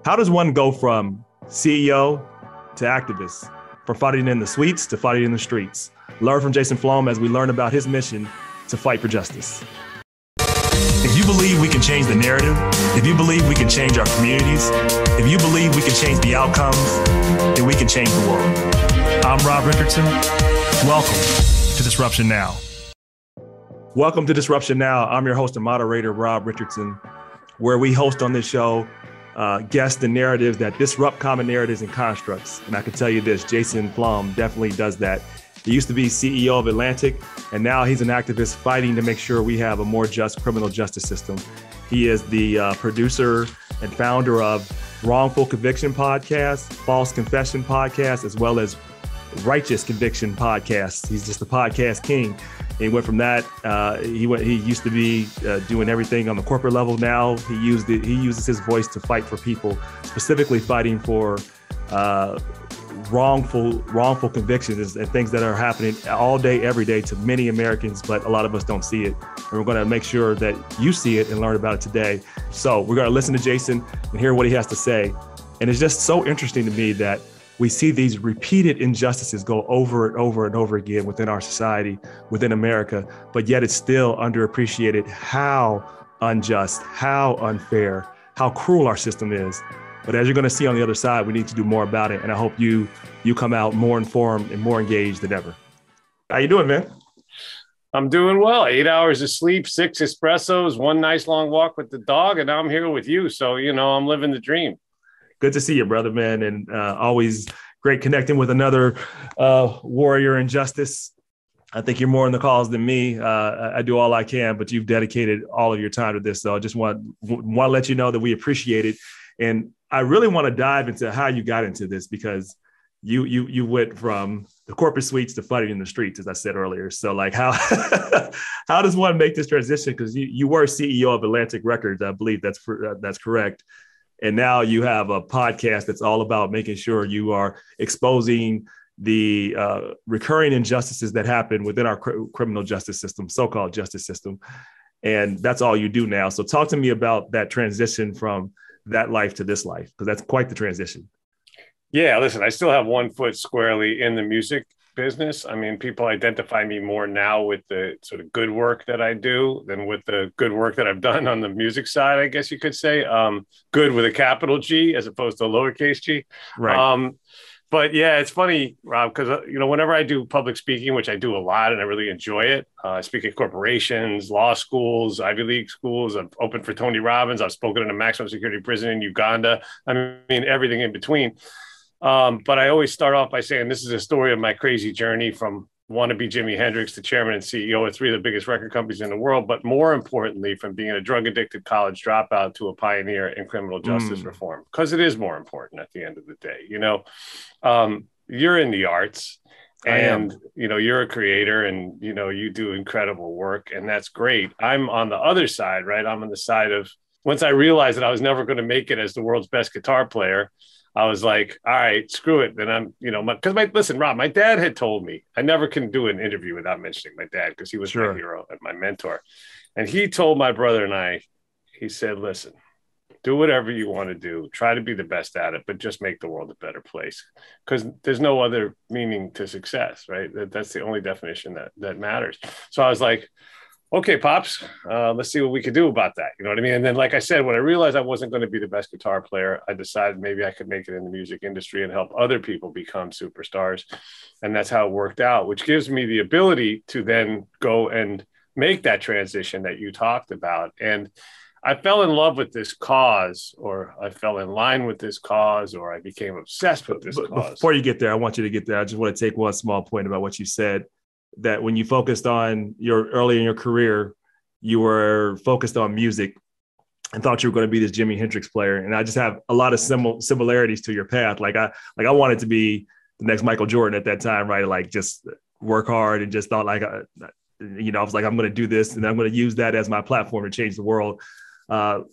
How does one go from CEO to activist, from fighting in the suites to fighting in the streets? Learn from Jason Flom as we learn about his mission to fight for justice. If you believe we can change the narrative, if you believe we can change our communities, if you believe we can change the outcomes, then we can change the world. I'm Rob Richardson. Welcome to Disruption Now. Welcome to Disruption Now. I'm your host and moderator, Rob Richardson, where we host on this show guests and narratives that disrupt common narratives and constructs. And I can tell you this, Jason Flom definitely does that. He used to be CEO of Atlantic, and now he's an activist fighting to make sure we have a more just criminal justice system. He is the producer and founder of Wrongful Conviction podcast, False Confession podcast, as well as Righteous Conviction podcast. He's just the podcast king. He went from that. He used to be doing everything on the corporate level. Now he uses his voice to fight for people, specifically fighting for wrongful convictions and things that are happening all day, every day to many Americans, but a lot of us don't see it. And we're going to make sure that you see it and learn about it today. So we're going to listen to Jason and hear what he has to say. And it's just so interesting to me that we see these repeated injustices go over and over and over again within our society, within America, but yet it's still underappreciated how unjust, how unfair, how cruel our system is. But as you're going to see on the other side, we need to do more about it. And I hope you come out more informed and more engaged than ever. How you doing, man? I'm doing well. 8 hours of sleep, 6 espressos, one nice long walk with the dog, and now I'm here with you. So, I'm living the dream. Good to see you, brother, man. And always great connecting with another warrior in justice. I think you're more in the cause than me. I do all I can, but you've dedicated all of your time to this. So I just want to let you know that we appreciate it. And I really want to dive into how you got into this, because you went from the corporate suites to fighting in the streets, as I said earlier. So like how does one make this transition? Because you were CEO of Atlantic Records, I believe that's correct. And now you have a podcast that's all about making sure you are exposing the recurring injustices that happen within our criminal justice system, so-called justice system. And that's all you do now. So talk to me about that transition from that life to this life, because that's quite the transition. Yeah, listen, I still have one foot squarely in the music business. I mean, people identify me more now with the sort of good work that I do than with the good work that I've done on the music side, I guess you could say. Good with a capital G as opposed to a lowercase g. Right. But yeah, it's funny, Rob, because, whenever I do public speaking, which I do a lot and I really enjoy it, I speak at corporations, law schools, Ivy League schools. I've opened for Tony Robbins. I've spoken in a maximum security prison in Uganda. I mean, everything in between. But I always start off by saying this is a story of my crazy journey from wannabe Jimi Hendrix to chairman and CEO of 3 of the biggest record companies in the world. But more importantly, from being a drug addicted college dropout to a pioneer in criminal justice reform, because it is more important at the end of the day. You're in the arts and, you're a creator and, you do incredible work, and that's great. I'm on the other side, right? I'm on the side of, once I realized that I was never going to make it as the world's best guitar player, I was like, all right, screw it. Then I'm, listen, Rob, my dad had told me I never can do an interview without mentioning my dad, because he was my hero and my mentor. And he told my brother and I, he said, listen, do whatever you want to do. Try to be the best at it, but just make the world a better place, because there's no other meaning to success, right? That's the only definition that matters. So I was like, okay, Pops, let's see what we could do about that. You know what I mean? And then, like I said, when I realized I wasn't going to be the best guitar player, I decided maybe I could make it in the music industry and help other people become superstars. And that's how it worked out, which gives me the ability to then go and make that transition that you talked about. And I fell in love with this cause, or I fell in line with this cause, or I became obsessed with this cause. Before you get there, I want you to get there. I just want to take one small point about what you said, that when you focused on early in your career, you were focused on music and thought you were going to be this Jimi Hendrix player. And I just have a lot of similarities to your path. Like I wanted to be the next Michael Jordan at that time, right? Like just work hard and just thought I was like, I'm going to do this and I'm going to use that as my platform to change the world. A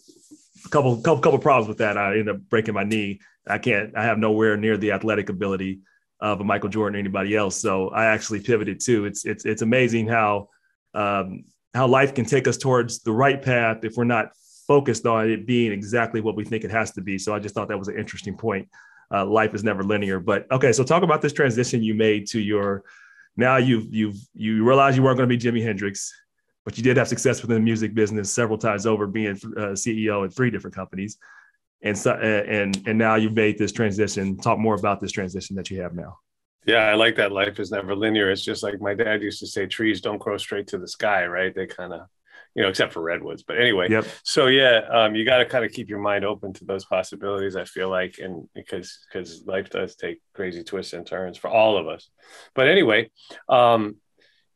couple problems with that. I ended up breaking my knee. I have nowhere near the athletic ability of a Michael Jordan or anybody else. So I actually pivoted too. It's amazing how life can take us towards the right path if we're not focused on it being exactly what we think it has to be. So I just thought that was an interesting point. Life is never linear. But okay, so talk about this transition you made to your, now you realize you weren't going to be Jimi Hendrix, but you did have success within the music business several times over, being CEO at 3 different companies. And so, and now you've made this transition. Talk more about this transition that you have now. Yeah, I like that. Life is never linear. It's just like my dad used to say, trees don't grow straight to the sky, right? They kind of, except for redwoods. But anyway, yep. So yeah, you got to kind of keep your mind open to those possibilities, I feel like, and because life does take crazy twists and turns for all of us. But anyway,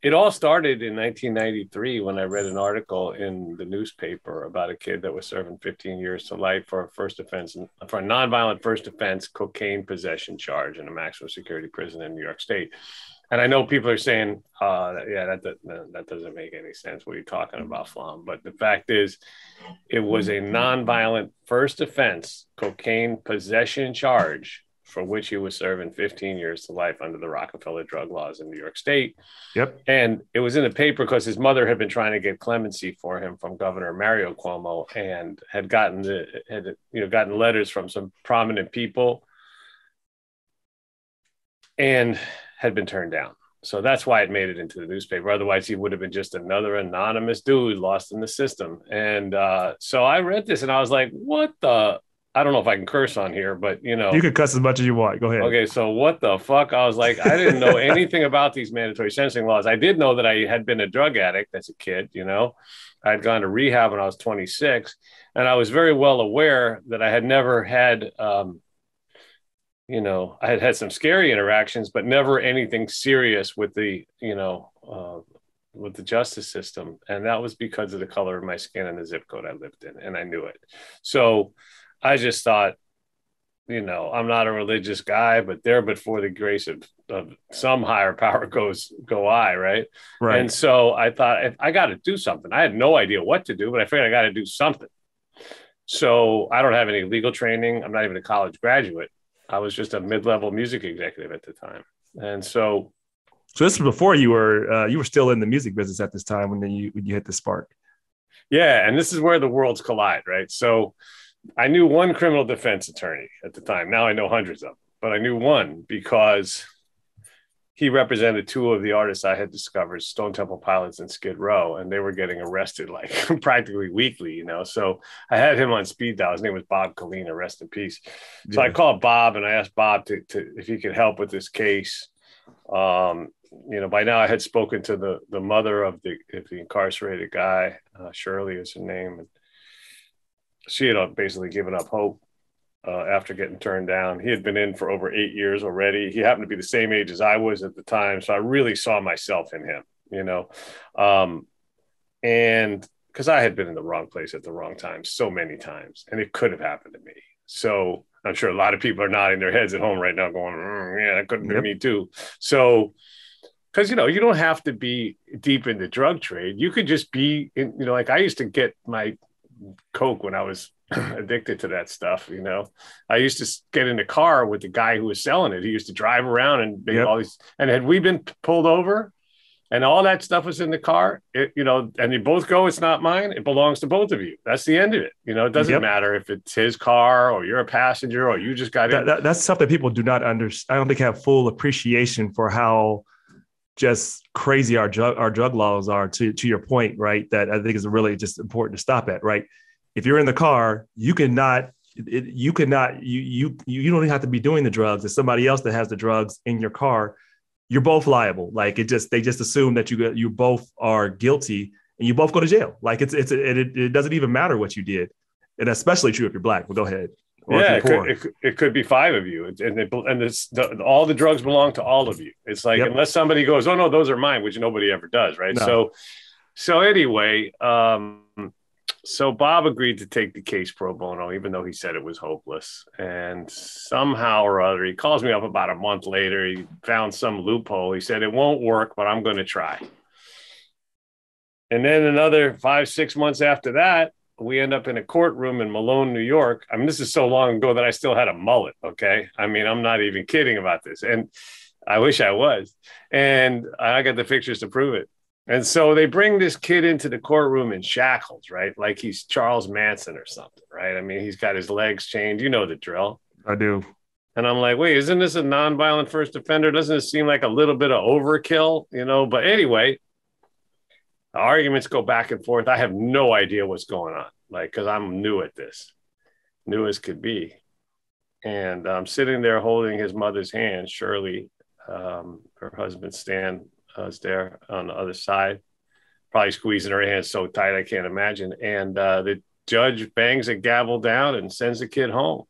it all started in 1993 when I read an article in the newspaper about a kid that was serving 15 years to life for a nonviolent first offense, cocaine possession charge in a maximum security prison in New York State. And I know people are saying, that doesn't make any sense. What are you talking about, Flom? But the fact is, it was a nonviolent first offense, cocaine possession charge, for which he was serving 15 years to life under the Rockefeller drug laws in New York State. Yep. And it was in the paper because his mother had been trying to get clemency for him from Governor Mario Cuomo, and had gotten letters from some prominent people and had been turned down. So that's why it made it into the newspaper. Otherwise, he would have been just another anonymous dude lost in the system. And so I read this and I was like, what the? I don't know if I can curse on here, but you can cuss as much as you want. Go ahead. Okay, so what the fuck? I was like, I didn't know anything about these mandatory sentencing laws. I did know that I had been a drug addict as a kid. I'd gone to rehab when I was 26, and I was very well aware that I had never had, I had had some scary interactions, but never anything serious with the, with the justice system, and that was because of the color of my skin and the zip code I lived in, and I knew it. So I just thought, I'm not a religious guy, but for the grace of some higher power go I, right? Right. And so I thought, I got to do something. I had no idea what to do, but I figured I got to do something. So I don't have any legal training. I'm not even a college graduate. I was just a mid-level music executive at the time. And so this was before you were still in the music business at this time when you hit the spark. Yeah. And this is where the worlds collide, right? So I knew one criminal defense attorney at the time. Now I know hundreds of them, but I knew one because he represented 2 of the artists I had discovered, Stone Temple Pilots and Skid Row, and they were getting arrested like practically weekly, So I had him on speed dial. His name was Bob Kalina, rest in peace. So I called Bob and I asked Bob to if he could help with this case. By now I had spoken to the mother of the incarcerated guy, Shirley is her name, and she had basically given up hope after getting turned down. He had been in for over 8 years already. He happened to be the same age as I was at the time. So I really saw myself in him, and because I had been in the wrong place at the wrong time so many times, and it could have happened to me. So I'm sure a lot of people are nodding their heads at home right now going, yeah, that could have been me too. So, because, you don't have to be deep in the drug trade. You could just be, like I used to get my Coke when I was addicted to that stuff. I used to get in the car with the guy who was selling it. He used to drive around and make all these, and had we been pulled over and all that stuff was in the car, and you both go, it's not mine. It belongs to both of you. That's the end of it. It doesn't matter if it's his car or you're a passenger or you just got in. That's something people do not understand. I don't think have full appreciation for how just crazy our drug laws are, to your point, right? That I think is really just important to stop at, right? If you're in the car, you don't even have to be doing the drugs. It's somebody else that has the drugs in your car. You're both liable. Like they just assume that you both are guilty and you both go to jail. Like it doesn't even matter what you did. And especially true if you're Black. Well, go ahead. It could be 5 of you, and all the drugs belong to all of you. It's like unless somebody goes, oh no, those are mine, which nobody ever does, right? No. So anyway, so Bob agreed to take the case pro bono, even though he said it was hopeless. And somehow or other, he calls me up about a month later. He found some loophole. He said, it won't work, but I'm going to try. And then another 5-6 months after that, we end up in a courtroom in Malone, New York. I mean, this is so long ago that I still had a mullet. Okay. I mean, I'm not even kidding about this. And I wish I was. And I got the pictures to prove it. And so they bring this kid into the courtroom in shackles, right? Like he's Charles Manson or something, right? I mean, he's got his legs chained. You know the drill. I do. And I'm like, wait, isn't this a nonviolent first offender? Doesn't it seem like a little bit of overkill, you know? But anyway, the arguments go back and forth. I have no idea what's going on, like, because I'm new at this, new as could be. And I'm sitting there holding his mother's hand, Shirley, her husband, Stan, is there on the other side, probably squeezing her hand so tight I can't imagine. And the judge bangs a gavel down and sends the kid home.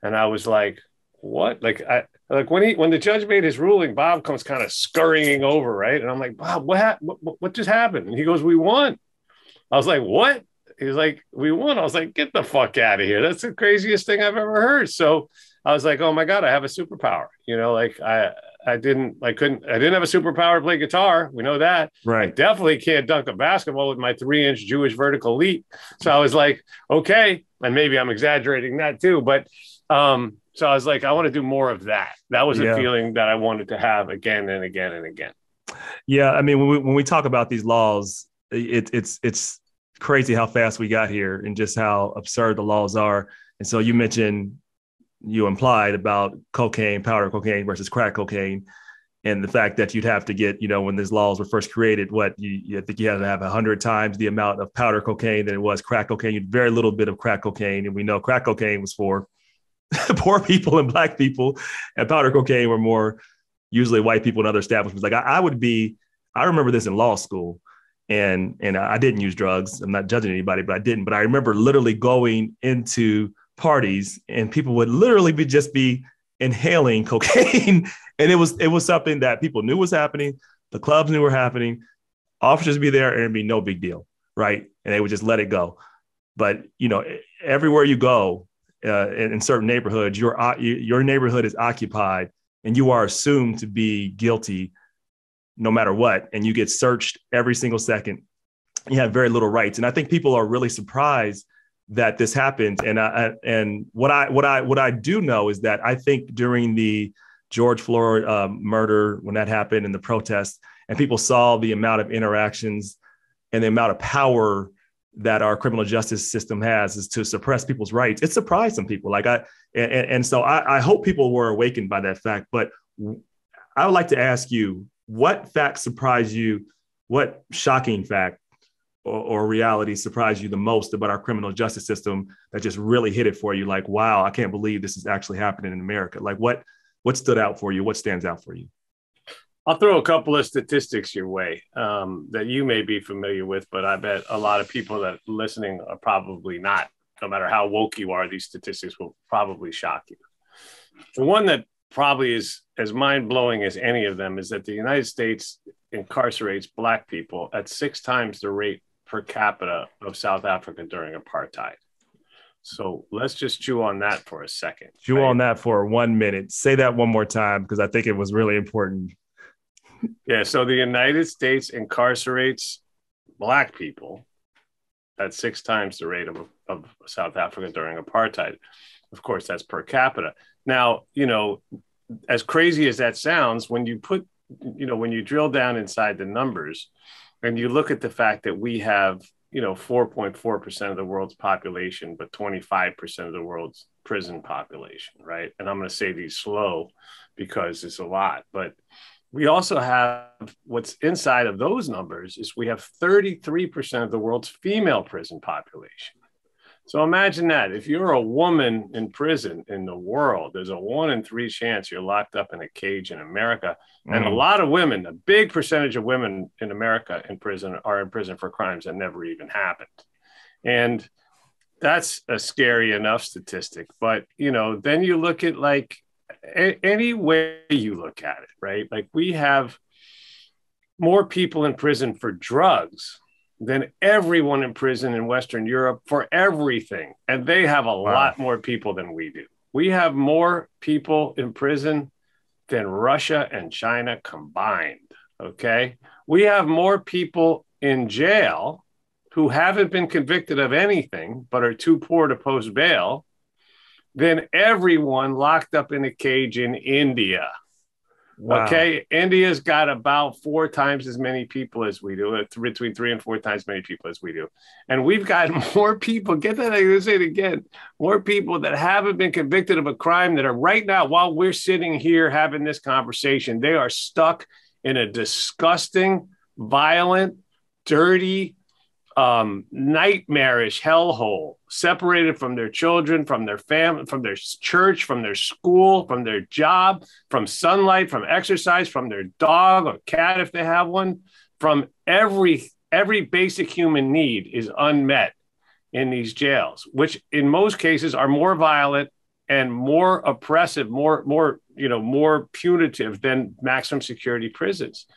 And I was like, what? Like when the judge made his ruling, Bob comes kind of scurrying over, right? And I'm like, Bob, what just happened? And he goes, we won. I was like, what? He was like, we won. I was like, get the fuck out of here. That's the craziest thing I've ever heard. So I was like, oh my God, I have a superpower. You know, like I didn't have a superpower to play guitar. We know that. Right. I definitely can't dunk a basketball with my 3-inch Jewish vertical leap. So I was like, okay. And maybe I'm exaggerating that too. But so I was like, I want to do more of that. That was a feeling that I wanted to have again and again and again. Yeah. I mean, when we talk about these laws, it's crazy how fast we got here and just how absurd the laws are. And so you implied about cocaine, powder cocaine versus crack cocaine, and the fact that you'd have to get, you know, when these laws were first created, I think you had to have 100 times the amount of powder cocaine than it was crack cocaine. You had very little bit of crack cocaine. And we know crack cocaine was for poor people and Black people, and powder cocaine were more usually white people and other establishments. Like I remember this in law school, and I didn't use drugs. I'm not judging anybody, but I didn't. But I remember literally going into parties and people would literally be inhaling cocaine. And it was something that people knew was happening. The clubs knew were happening. Officers would be there and it'd be no big deal. Right. And they would just let it go. But, you know, everywhere you go in certain neighborhoods, your neighborhood is occupied and you are assumed to be guilty no matter what. And you get searched every single second. You have very little rights. And I think people are really surprised that this happened. And what I do know is that I think during the George Floyd murder, when that happened in the protests, and people saw the amount of interactions and the amount of power that our criminal justice system has is to suppress people's rights, it surprised some people. So I hope people were awakened by that fact. But I would like to ask you, what fact surprised you? What shocking fact or reality surprised you the most about our criminal justice system that just really hit it for you? Like, wow, I can't believe this is actually happening in America. Like what stood out for you? What stands out for you? I'll throw a couple of statistics your way that you may be familiar with, but I bet a lot of people that are listening are probably not. No matter how woke you are, these statistics will probably shock you. The one that probably is as mind-blowing as any of them is that the United States incarcerates Black people at 6 times the rate per capita of South Africa during apartheid. So let's just chew on that for a second. Chew on that for 1 minute. Say that one more time, because I think it was really important. Yeah. So the United States incarcerates Black people at 6 times the rate of South Africa during apartheid. Of course, that's per capita. Now, you know, as crazy as that sounds, when you drill down inside the numbers and you look at the fact that we have, 4.4% of the world's population, but 25% of the world's prison population, right? And I'm going to say these slow because it's a lot, but we also have what's inside of those numbers is we have 33% of the world's female prison population. So imagine that if you're a woman in prison in the world, there's a 1 in 3 chance you're locked up in a cage in America. And a lot of women, a big percentage of women in America are in prison for crimes that never even happened. And that's a scary enough statistic. But, then you look at like any way you look at it, right? Like we have more people in prison for drugs than everyone in prison in Western Europe for everything. And they have a lot more people than we do. We have more people in prison than Russia and China combined, okay? We have more people in jail who haven't been convicted of anything but are too poor to post bail than everyone locked up in a cage in India. Wow. Okay. India's got about 4 times as many people as we do, between 3 and 4 times as many people as we do. And we've got more people, get that, I'm going to say it again, more people that haven't been convicted of a crime that are right now, while we're sitting here having this conversation, they are stuck in a disgusting, violent, dirty, nightmarish hellhole, separated from their children, from their family, from their church, from their school, from their job, from sunlight, from exercise, from their dog or cat if they have one, from every basic human need is unmet in these jails, which in most cases are more violent and more oppressive, more punitive than maximum security prisons,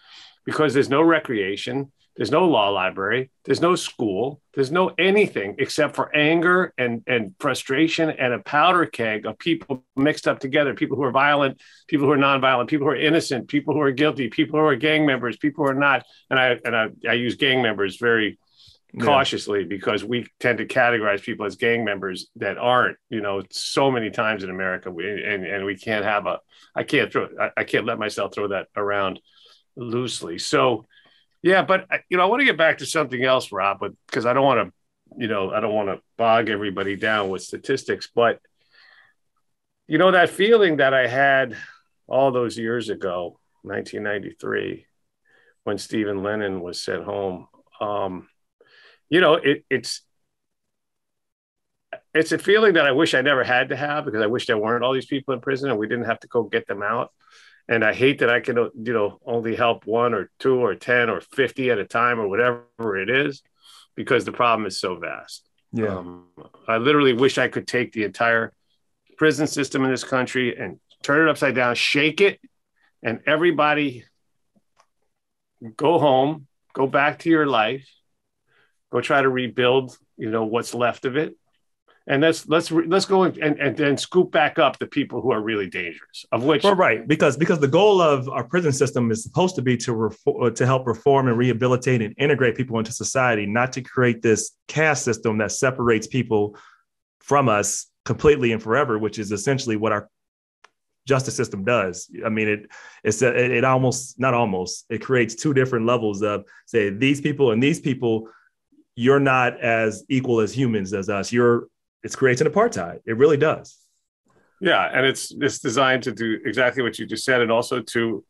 because there's no recreation. There's no law library. There's no school. There's no anything except for anger and frustration and a powder keg of people mixed up together. People who are violent, people who are nonviolent, people who are innocent, people who are guilty, people who are gang members, people who are not. And I use gang members very cautiously because we tend to categorize people as gang members that aren't. So many times in America, we can't have I can't let myself throw that around loosely. So. Yeah, but I want to get back to something else, Rob, because I don't want to bog everybody down with statistics. But that feeling that I had all those years ago, 1993, when Stephen Lennon was sent home, it's a feeling that I wish I never had to have, because I wish there weren't all these people in prison and we didn't have to go get them out. And I hate that I can, only help 1 or 2 or 10 or 50 at a time or whatever it is, because the problem is so vast. Yeah. I literally wish I could take the entire prison system in this country and turn it upside down, shake it, and everybody go home, go back to your life, go try to rebuild, what's left of it. And let's go and then scoop back up the people who are really dangerous, of which. Well, right. Because the goal of our prison system is supposed to be to help reform and rehabilitate and integrate people into society, not to create this caste system that separates people from us completely and forever, which is essentially what our justice system does. I mean, it creates 2 different levels of, say, these people and these people, you're not as equal as humans as us. It creates an apartheid. It really does. Yeah, and it's designed to do exactly what you just said, and also to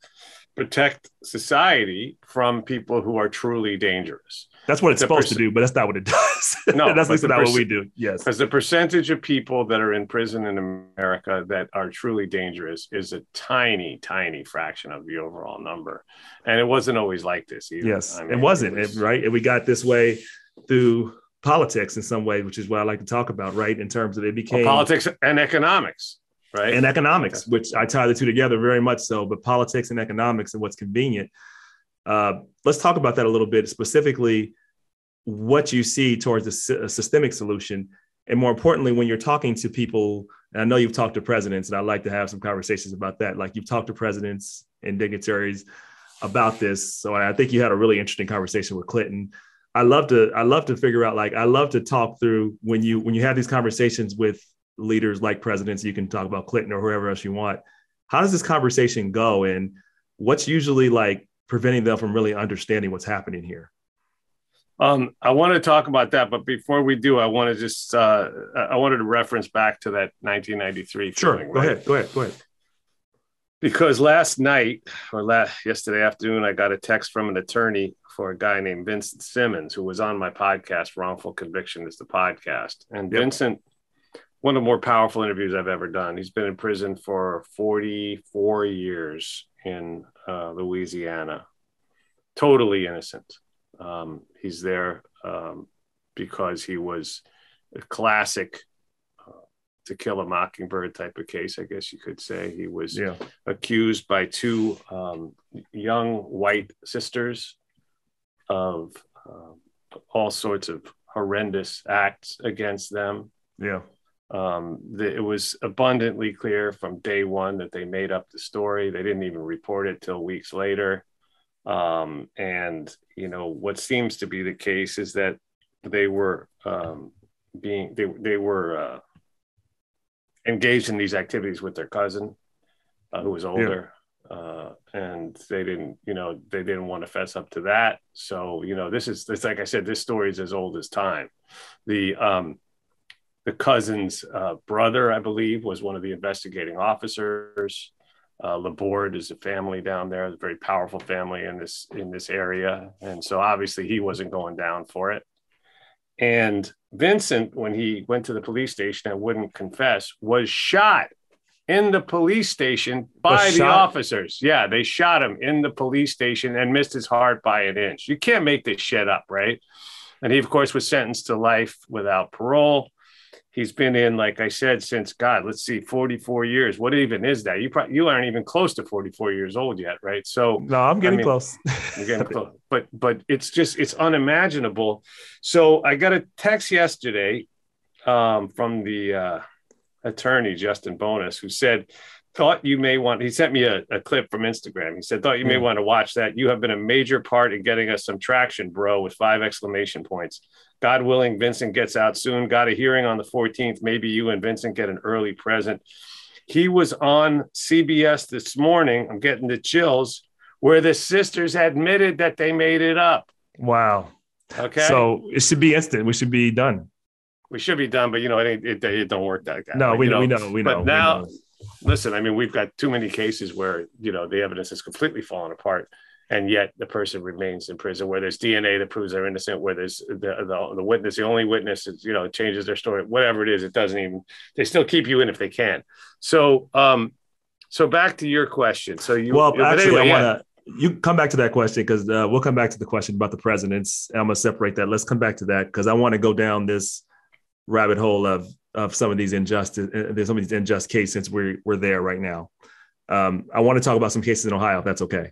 protect society from people who are truly dangerous. That's what it's supposed to do, but that's not what it does. No, that's not what we do. Yes, because the percentage of people that are in prison in America that are truly dangerous is a tiny, tiny fraction of the overall number, and it wasn't always like this either. Yes, it wasn't right, and we got this way through politics in some way, which is what I like to talk about, right? In terms of it became politics and economics, right? And economics, which I tie the 2 together very much so, but politics and economics and what's convenient. Let's talk about that a little bit, specifically what you see towards a systemic solution. And more importantly, when you're talking to people, and I know you've talked to presidents, and I'd like to have some conversations about that. Like, you've talked to presidents and dignitaries about this. So I think you had a really interesting conversation with Clinton. I love to figure out, I love to talk through when you have these conversations with leaders like presidents. You can talk about Clinton or whoever else you want. How does this conversation go, and what's usually preventing them from really understanding what's happening here? I want to talk about that, but before we do, I want to just I wanted to reference back to that 1993 Sure, feeling, go right? ahead. Because last night or yesterday afternoon, I got a text from an attorney for a guy named Vincent Simmons, who was on my podcast. Wrongful Conviction is the podcast. And Vincent, one of the more powerful interviews I've ever done. He's been in prison for 44 years in Louisiana, totally innocent. He's there because he was a classic To Kill a Mockingbird type of case, I guess you could say. He was accused by 2 young white sisters of all sorts of horrendous acts against them. Yeah. It was abundantly clear from day one that they made up the story. They didn't even report it till weeks later. And, what seems to be the case is that they were engaged in these activities with their cousin, who was older. And they didn't want to fess up to that. So, this like I said, this story is as old as time. The cousin's brother, I believe, was one of the investigating officers. Laborde is a family down there, a very powerful family in this area. And so obviously he wasn't going down for it. And Vincent, when he went to the police station and wouldn't confess, was shot in the police station by the officers. Yeah, they shot him in the police station and missed his heart by an inch. You can't make this shit up, right? And he, of course, was sentenced to life without parole. He's been in, like I said, since, 44 years. What even is that? You aren't even close to 44 years old yet, right? So no, I'm getting close. I'm getting close. But it's unimaginable. So I got a text yesterday from the attorney, Justin Bonus, who said, he sent me a clip from Instagram. He said, thought you may want to watch that. You have been a major part in getting us some traction, bro, with 5 exclamation points. God willing, Vincent gets out soon. Got a hearing on the 14th. Maybe you and Vincent get an early present. He was on CBS this morning. I'm getting the chills, where the sisters admitted that they made it up. Wow. Okay. So it should be instant. We should be done. We should be done, but it don't work like that. No, we know. But now, listen, I mean, we've got too many cases where, the evidence has completely fallen apart, and yet the person remains in prison, where there's DNA that proves they're innocent, where there's the witness, the only witness, changes their story, whatever it is, they still keep you in if they can. So, so back to your question. So you come back to that question, because we'll come back to the question about the presidents. I'm going to separate that. Let's come back to that, because I want to go down this rabbit hole of some of these unjust cases, since we're there right now. I want to talk about some cases in Ohio, if that's okay.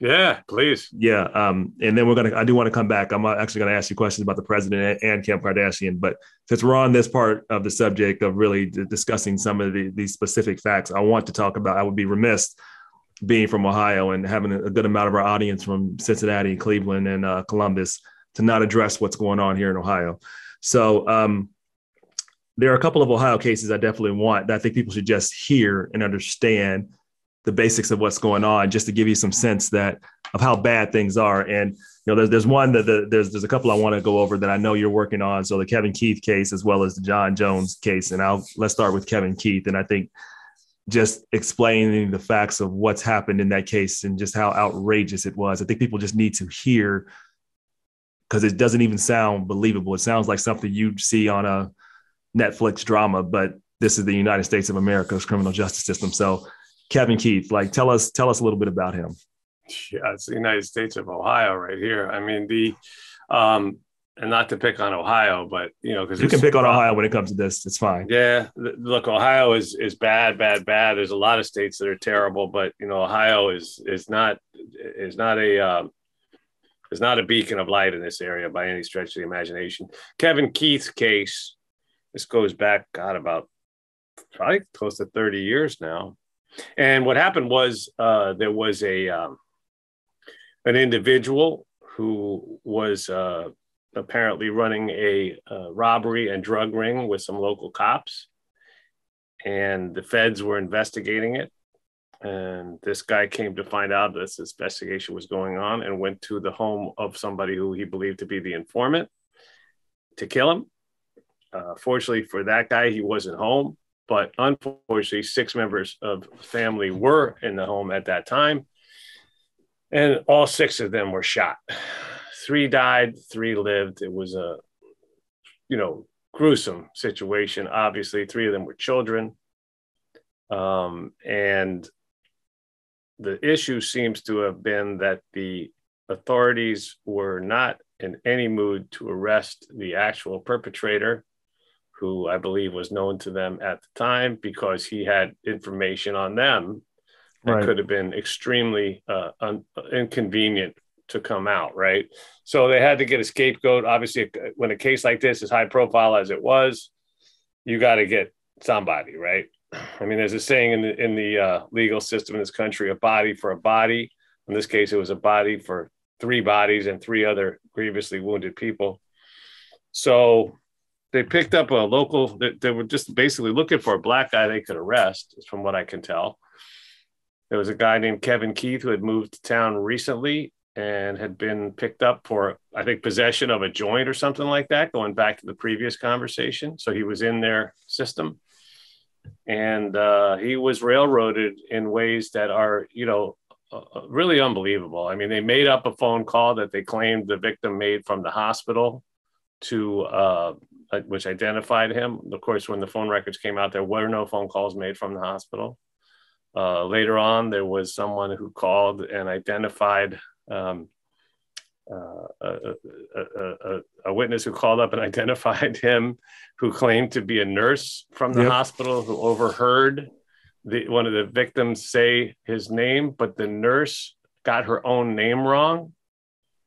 Yeah, please. Yeah. And then I do want to come back. I'm actually going to ask you questions about the president and Kim Kardashian. But since we're on this part of the subject of really discussing some of these specific facts, I want to talk about, I would be remiss being from Ohio and having a good amount of our audience from Cincinnati, Cleveland, and Columbus to not address what's going on here in Ohio. So there are a couple of Ohio cases I definitely want that I think people should just hear and understand the basics of what's going on, just to give you some sense of how bad things are. And, there's one that there's a couple I want to go over that I know you're working on. So the Kevin Keith case, as well as the John Jones case. And let's start with Kevin Keith. And I think just explaining the facts of what's happened in that case and just how outrageous it was. I think people just need to hear, because it doesn't even sound believable. It sounds like something you'd see on a Netflix drama, but this is the United States of America's criminal justice system. So Kevin Keith, tell us a little bit about him. Yeah, it's the United States of Ohio right here. I mean, and not to pick on Ohio, but because you can pick on Ohio when it comes to this, it's fine. Yeah, look, Ohio is bad. There's a lot of states that are terrible, but Ohio is not a beacon of light in this area by any stretch of the imagination. Kevin Keith's case, this goes back, about probably close to 30 years now. And what happened was there was an individual who was apparently running a robbery and drug ring with some local cops, and the feds were investigating it. And this guy came to find out that this investigation was going on and went to the home of somebody who he believed to be the informant to kill him. Fortunately for that guy, he wasn't home. But unfortunately, 6 members of the family were in the home at that time, and all 6 of them were shot. 3 died, 3 lived. It was a, gruesome situation. Obviously, 3 of them were children. And the issue seems to have been that the authorities were not in any mood to arrest the actual perpetrator, who I believe was known to them at the time, because he had information on them that could have been extremely inconvenient to come out, right? So they had to get a scapegoat. Obviously, when a case like this is high profile as it was, you got to get somebody, right? I mean, there's a saying in the legal system in this country, a body for a body. In this case, it was a body for 3 bodies and 3 other grievously wounded people. So they picked up a local, they were just basically looking for a black guy they could arrest, from what I can tell. There was a guy named Kevin Keith who had moved to town recently and had been picked up for, I think, possession of a joint or something like that, going back to the previous conversation. So he was in their system. And he was railroaded in ways that are, really unbelievable. I mean, they made up a phone call that they claimed the victim made from the hospital to which identified him. Of course, when the phone records came out, there were no phone calls made from the hospital. Later on, there was someone who called and identified a witness who called up and identified him, who claimed to be a nurse from the hospital who overheard one of the victims say his name, but the nurse got her own name wrong,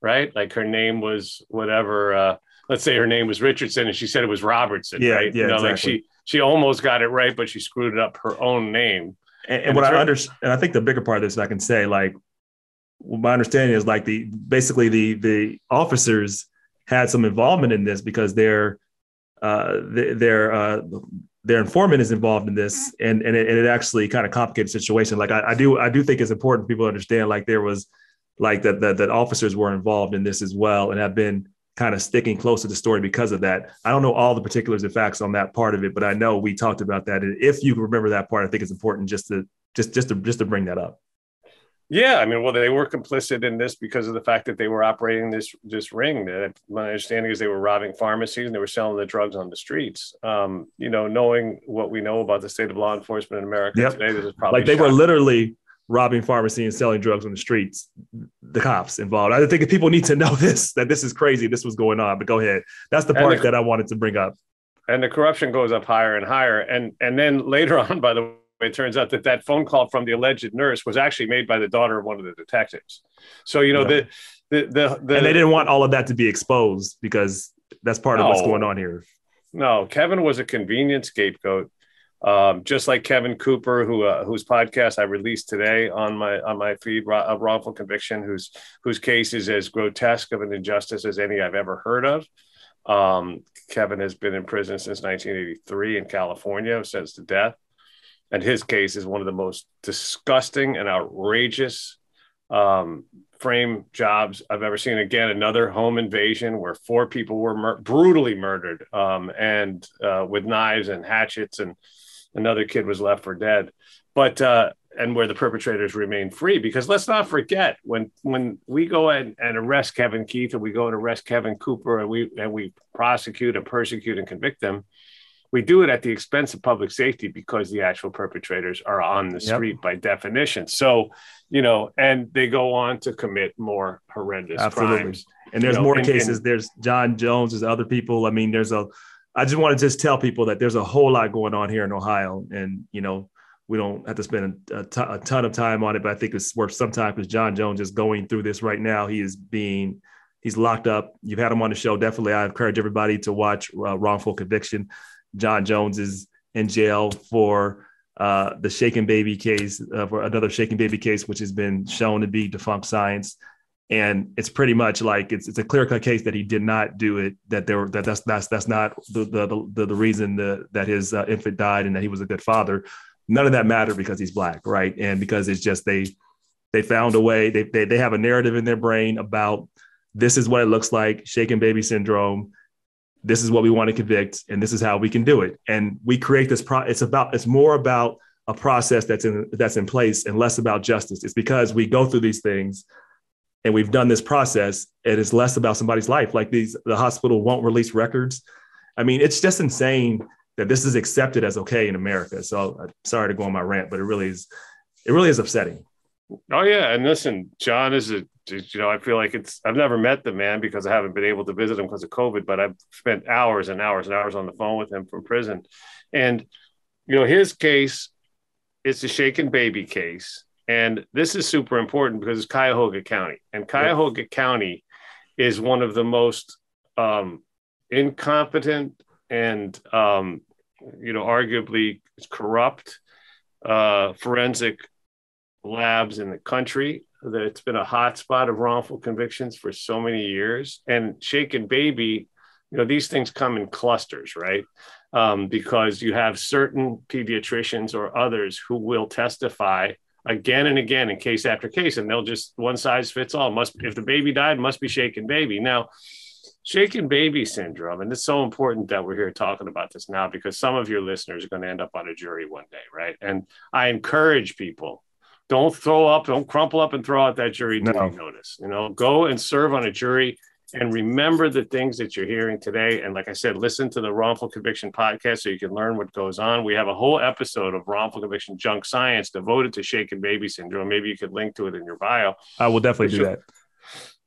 right? Like her name was whatever, let's say her name was Richardson and she said it was Robertson, right? Yeah, exactly. Like she almost got it right, but she screwed up her own name. And what I understand, and I think the bigger part of this, I can say, like, my understanding is like basically the officers had some involvement in this because their informant is involved in this, and it actually kind of complicated the situation. Like I do think it's important for people to understand, like, there was like that officers were involved in this as well and have been kind of sticking close to the story because of that. I don't know all the particulars and facts on that part of it, but I know we talked about that. And if you remember that part, I think it's important just to bring that up. Yeah, I mean, well, they were complicit in this because of the fact that they were operating this ring. My understanding is they were robbing pharmacies and they were selling the drugs on the streets. Knowing what we know about the state of law enforcement in America today, this is probably like they were literally robbing pharmacy and selling drugs on the streets. The cops involved. I think people need to know that this is crazy. This was going on. But go ahead. That's the part that I wanted to bring up. And the corruption goes up higher and higher. And then later on, by the way, it turns out that phone call from the alleged nurse was actually made by the daughter of one of the detectives. So, and they didn't want all of that to be exposed because that's part of what's going on here. No, Kevin was a convenient scapegoat. Just like Kevin Cooper, whose podcast I released today on my feed, of Wrongful Conviction, whose case is as grotesque of an injustice as any I've ever heard of. Kevin has been in prison since 1983 in California, sentenced to death. And his case is one of the most disgusting and outrageous frame jobs I've ever seen. Again, another home invasion where 4 people were brutally murdered and with knives and hatchets, and another kid was left for dead. But and where the perpetrators remain free, because let's not forget, when we go and arrest Kevin Keith, or we go and arrest Kevin Cooper, and we prosecute and persecute and convict them, we do it at the expense of public safety because the actual perpetrators are on the street by definition. So, and they go on to commit more horrendous crimes. And there's more cases. There's John Jones, there's other people. I mean, I just want to just tell people that there's a whole lot going on here in Ohio, and, we don't have to spend a ton of time on it, but I think it's worth some time because John Jones is going through this right now. He's locked up. You've had him on the show. Definitely. I encourage everybody to watch Wrongful Conviction. John Jones is in jail for the Shaken Baby case, for another Shaken Baby case, which has been shown to be defunct science. And it's pretty much like it's a clear-cut case that he did not do it. That's not the reason that his infant died and that he was a good father. None of that mattered because he's Black, right? And because it's just they found a way. They have a narrative in their brain about this is what it looks like, Shaken Baby syndrome. This is what we want to convict, and this is how we can do it. And we create this. It's more about a process that's in place and less about justice. It's because we go through these things, and we've done this process, and it's less about somebody's life. Like the hospital won't release records. I mean, it's just insane that this is accepted as okay in America. So I'm sorry to go on my rant, but it really is upsetting. Oh yeah, and listen, John is I feel like I've never met the man because I haven't been able to visit him because of COVID, but I've spent hours and hours and hours on the phone with him from prison. And, his case is the Shaken Baby case. And this is super important because it's Cuyahoga County. And Cuyahoga County is one of the most incompetent and, arguably corrupt forensic labs in the country. That it's been a hotspot of wrongful convictions for so many years. And Shaken Baby, these things come in clusters, right? Because you have certain pediatricians or others who will testify again and again in case after case, and they'll just one size fits all. If the baby died, must be shaken baby. Now, shaken baby syndrome, and it's so important that we're here talking about this now because some of your listeners are going to end up on a jury one day, right? And I encourage people, don't crumple up and throw out that jury duty notice. Go and serve on a jury and remember the things that you're hearing today. And like I said, listen to the Wrongful Conviction podcast so you can learn what goes on. We have a whole episode of Wrongful Conviction Junk Science devoted to shaken baby syndrome. Maybe you could link to it in your bio. I will definitely do that.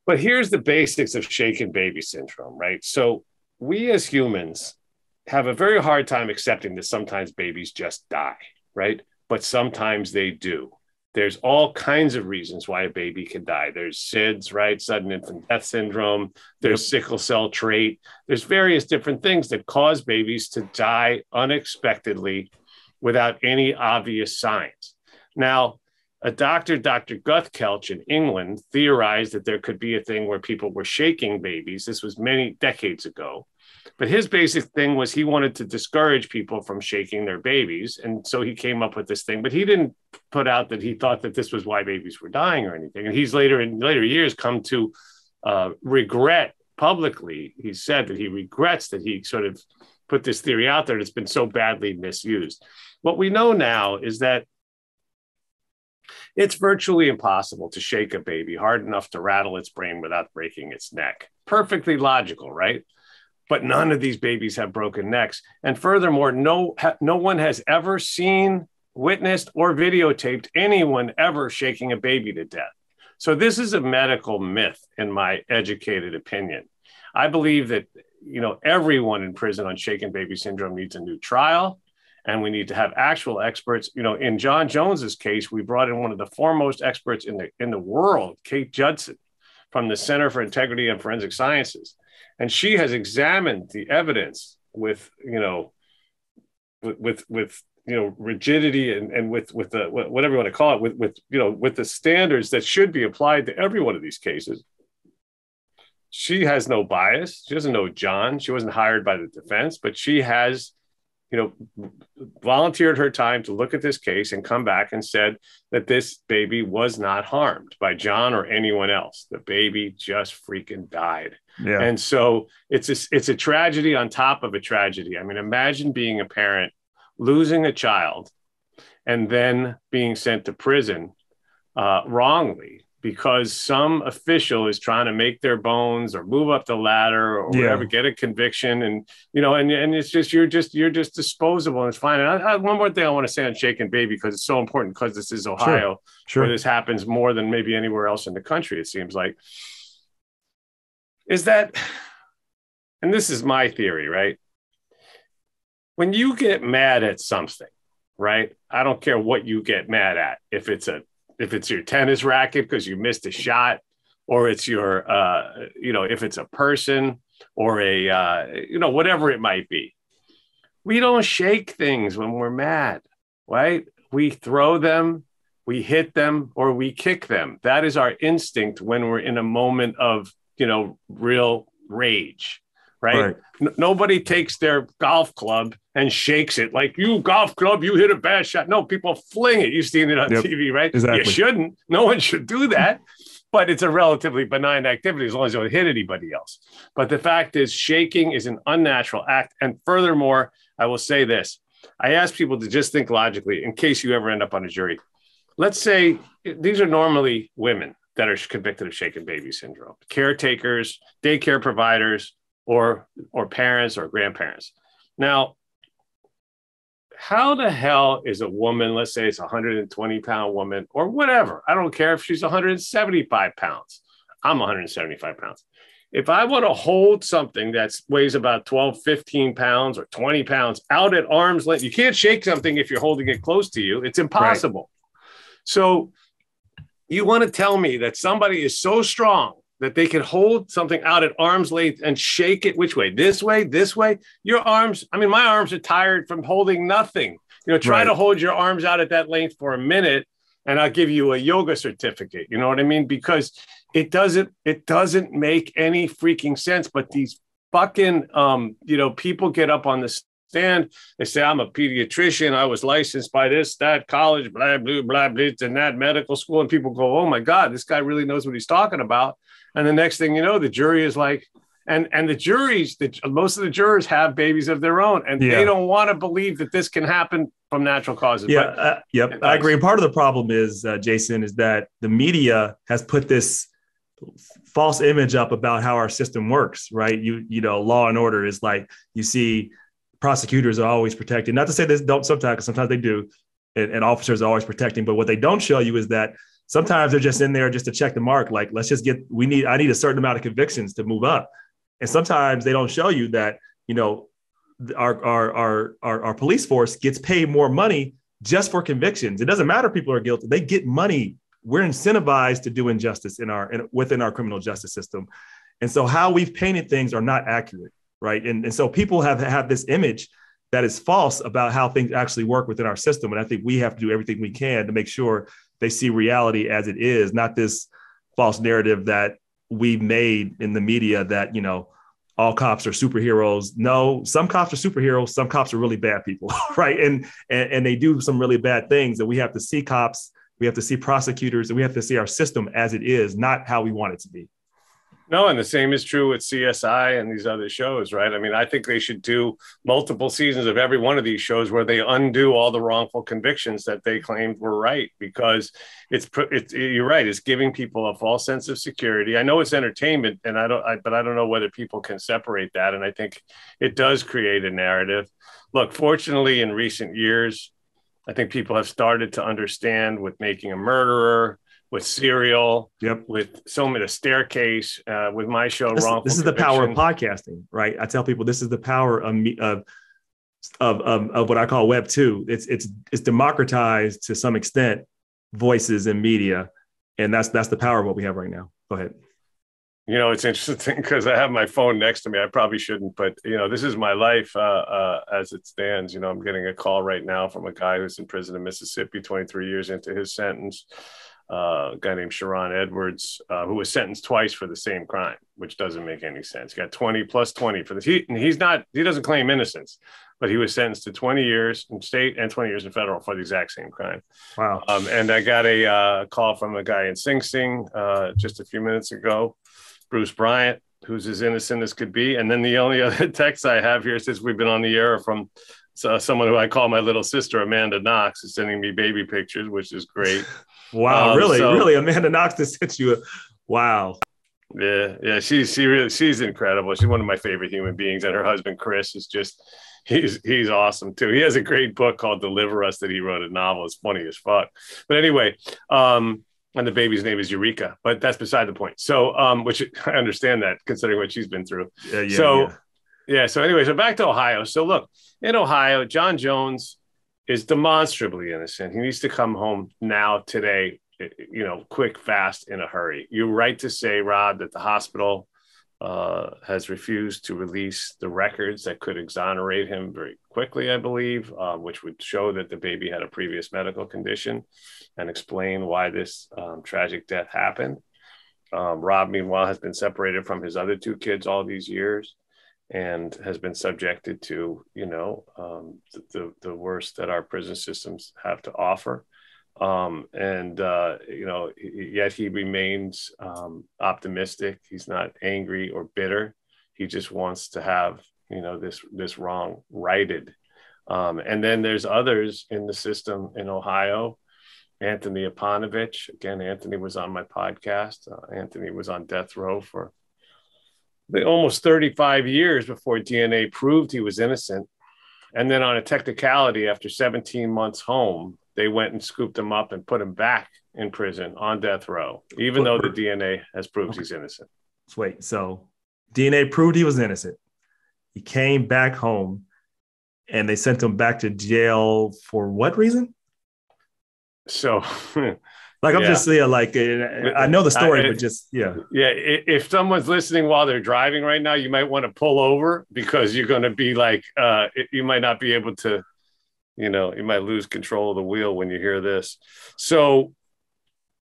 But here's the basics of shaken baby syndrome, right? So we as humans have a very hard time accepting that sometimes babies just die, right? But sometimes they do. There's all kinds of reasons why a baby can die. There's SIDS, right? Sudden infant death syndrome. There's sickle cell trait. There's various different things that cause babies to die unexpectedly without any obvious signs. Now, a Dr. Guthkelch in England theorized that there could be a thing where people were shaking babies. This was many decades ago. But his basic thing was he wanted to discourage people from shaking their babies. And so he came up with this thing, but he didn't put out that he thought that this was why babies were dying or anything. And he's in later years come to regret publicly. He said that he regrets that he sort of put this theory out there that's been so badly misused. What we know now is that it's virtually impossible to shake a baby hard enough to rattle its brain without breaking its neck. Perfectly logical, right? But none of these babies have broken necks. And furthermore, no one has ever seen, witnessed, or videotaped anyone ever shaking a baby to death. So this is a medical myth, in my educated opinion. I believe that, everyone in prison on shaken baby syndrome needs a new trial, and we need to have actual experts. In John Jones's case, we brought in one of the foremost experts in the world, Kate Judson, from the Center for Integrity and Forensic Sciences. And she has examined the evidence with rigidity and with the whatever you want to call it, with the standards that should be applied to every one of these cases. She has no bias. She doesn't know John. She wasn't hired by the defense, but she has volunteered her time to look at this case and come back and said that this baby was not harmed by John or anyone else. The baby just freaking died. Yeah. And so it's a tragedy on top of a tragedy. I mean, imagine being a parent, losing a child, and then being sent to prison wrongly because some official is trying to make their bones or move up the ladder or whatever, get a conviction. And, and it's just, you're just disposable and it's fine. And one more thing I want to say on shaken baby, because it's so important because this is Ohio, where this happens more than maybe anywhere else in the country, it seems like, is that, and this is my theory, right? When you get mad at something, right? I don't care what you get mad at. If it's your tennis racket because you missed a shot, or it's your, if it's a person or whatever it might be. We don't shake things when we're mad, right? We throw them, we hit them, or we kick them. That is our instinct when we're in a moment of, real rage, right? Nobody takes their golf club and shakes it like, you golf club, you hit a bad shot. No, people fling it. You've seen it on TV, right? Exactly. You shouldn't. No one should do that. But it's a relatively benign activity as long as you don't hit anybody else. But the fact is, shaking is an unnatural act. And furthermore, I will say this. I ask people to just think logically in case you ever end up on a jury. Let's say these are normally women that are convicted of shaken baby syndrome, caretakers, daycare providers, or parents or grandparents. Now, how the hell is a woman, let's say it's a 120-pound woman or whatever, I don't care if she's 175 pounds. I'm 175 pounds. If I want to hold something that weighs about 12, 15 pounds or 20 pounds out at arm's length, you can't shake something if you're holding it close to you. It's impossible. Right. So you want to tell me that somebody is so strong that they can hold something out at arm's length and shake it which way? This way, this way? Your arms, my arms are tired from holding nothing. Try to hold your arms out at that length for a minute and I'll give you a yoga certificate. You know what I mean? Because it doesn't make any freaking sense. But these fucking, people get up on the stand. They say, I'm a pediatrician. I was licensed by this, that college, blah, blah, blah, blah, and that medical school. And people go, oh my God, this guy really knows what he's talking about. And the next thing you know, the jury is like, and the juries, most of the jurors have babies of their own, and they don't want to believe that this can happen from natural causes. Yeah, yep, I agree. Part of the problem is, Jason, is that the media has put this false image up about how our system works, right? You know, law and order is like, you see prosecutors are always protecting. Not to say this don't sometimes, because sometimes they do, and officers are always protecting. But what they don't show you is that sometimes they're just in there just to check the mark. Like, let's just I need a certain amount of convictions to move up. And sometimes they don't show you that, you know, our police force gets paid more money just for convictions. It doesn't matter if people are guilty. They get money. We're incentivized to do injustice within our criminal justice system. And so how we've painted things are not accurate, right? And so people have this image that is false about how things actually work within our system. And I think we have to do everything we can to make sure they see reality as it is, not this false narrative that we've made in the media that, you know, all cops are superheroes. No, some cops are superheroes. Some cops are really bad people, right? And they do some really bad things. And we have to see cops, we have to see prosecutors, and we have to see our system as it is, not how we want it to be. No, and the same is true with CSI and these other shows, right? I mean, I think they should do multiple seasons of every one of these shows where they undo all the wrongful convictions that they claimed were right, because it's you're right. It's giving people a false sense of security. I know it's entertainment, and but I don't know whether people can separate that. And I think it does create a narrative. Look, fortunately, in recent years, I think people have started to understand with Making a Murderer, with Serial, with So Many, The Staircase, with my show, Wrongful This is the power of podcasting, right? I tell people this is the power of what I call Web 2. It's democratized to some extent voices in media, and that's the power of what we have right now. Go ahead. You know, it's interesting because I have my phone next to me. I probably shouldn't, but you know, this is my life as it stands. You know, I'm getting a call right now from a guy who's in prison in Mississippi, 23 years into his sentence. A guy named Sharon Edwards, who was sentenced twice for the same crime, which doesn't make any sense. He got 20 plus 20 for this. He doesn't claim innocence, but he was sentenced to 20 years in state and 20 years in federal for the exact same crime. Wow. And I got a call from a guy in Sing Sing just a few minutes ago, Bruce Bryant, who's as innocent as could be. And then the only other text I have here since we've been on the air from someone who I call my little sister, Amanda Knox, is sending me baby pictures, which is great. Wow, really, Amanda Knox just hits you. Wow. Yeah, she's incredible. She's one of my favorite human beings, and her husband Chris is just he's awesome too. He has a great book called Deliver Us that he wrote, a novel. It's funny as fuck. But anyway, and the baby's name is Eureka, but that's beside the point. So, which I understand that considering what she's been through. So anyway, so back to Ohio. So look, in Ohio, John Jones is demonstrably innocent. He needs to come home now, today, you know, quick, fast, in a hurry. You're right to say, Rob, that the hospital has refused to release the records that could exonerate him very quickly, I believe, which would show that the baby had a previous medical condition and explain why this tragic death happened. Rob, meanwhile, has been separated from his other two kids all these years and has been subjected to, you know, the worst that our prison systems have to offer. You know, yet he remains optimistic. He's not angry or bitter. He just wants to have, you know, this wrong righted. And then there's others in the system in Ohio. Anthony Oponovich. Again, Anthony was on my podcast. Anthony was on death row for almost 35 years before DNA proved he was innocent. And then on a technicality, after 17 months home, they went and scooped him up and put him back in prison on death row, even though the DNA has proved he's innocent. Wait, so DNA proved he was innocent. He came back home and they sent him back to jail for what reason? So like, I'm just I know the story, but just, if someone's listening while they're driving right now, you might want to pull over because you're going to be like, you might not be able to, you know, you might lose control of the wheel when you hear this. So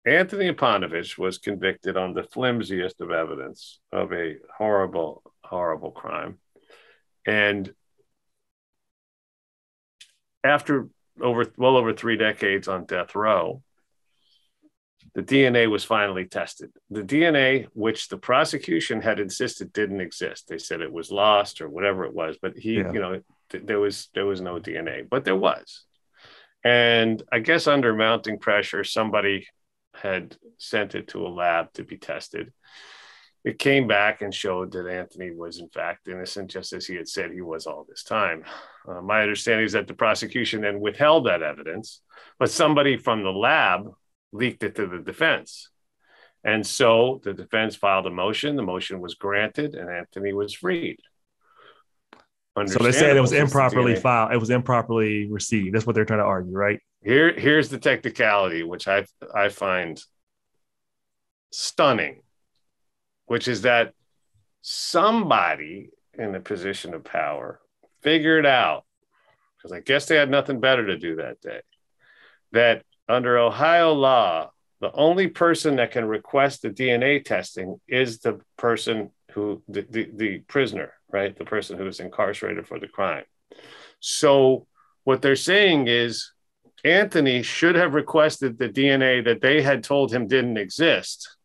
Anthony Oponovich was convicted on the flimsiest of evidence of a horrible, horrible crime. And after well over 3 decades on death row, the DNA was finally tested. The DNA, which the prosecution had insisted didn't exist. They said it was lost or whatever it was, but there was no DNA, but there was. And I guess under mounting pressure, somebody had sent it to a lab to be tested. It came back and showed that Anthony was in fact innocent, just as he had said he was all this time. My understanding is that the prosecution then withheld that evidence, but somebody from the lab leaked it to the defense. And so the defense filed a motion. The motion was granted and Anthony was freed. So they're saying it was improperly filed. It was improperly received. That's what they're trying to argue, right? Here's the technicality, which I find stunning, which is that somebody in a position of power figured out, because I guess they had nothing better to do that day, that under Ohio law, the only person that can request the DNA testing is the person the prisoner, right? The person who is incarcerated for the crime. So what they're saying is Anthony should have requested the DNA that they had told him didn't exist.